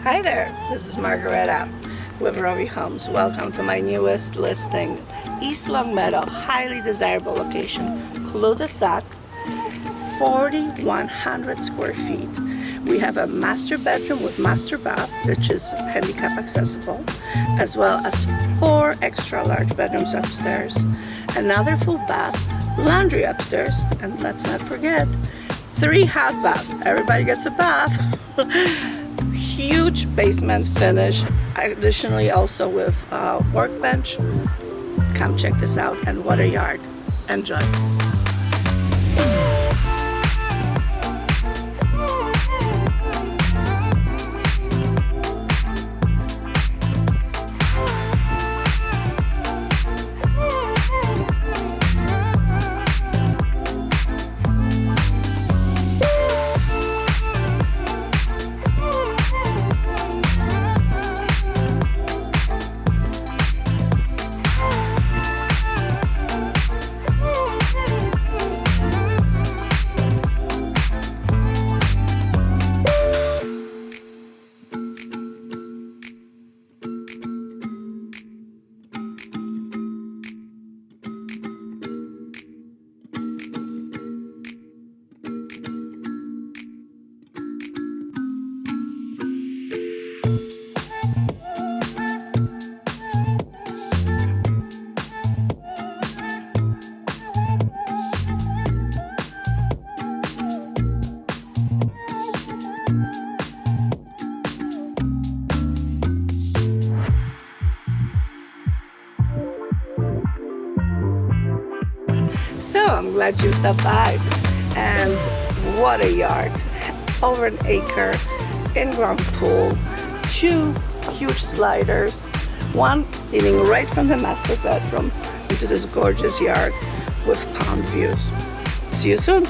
Hi there, this is Margareta with Rovi Homes. Welcome to my newest listing, East Longmeadow, highly desirable location, cul-de-sac, 4,100 square feet. We have a master bedroom with master bath, which is handicap accessible, as well as 4 extra large bedrooms upstairs, another full bath, laundry upstairs, and let's not forget, 3 half baths. Everybody gets a bath. Huge basement finish, additionally also with a workbench. Come check this out, and what a yard. Enjoy. So I'm glad you stopped by, and what a yard. Over an acre, in-ground pool, 2 huge sliders, one leading right from the master bedroom into this gorgeous yard with pond views. See you soon.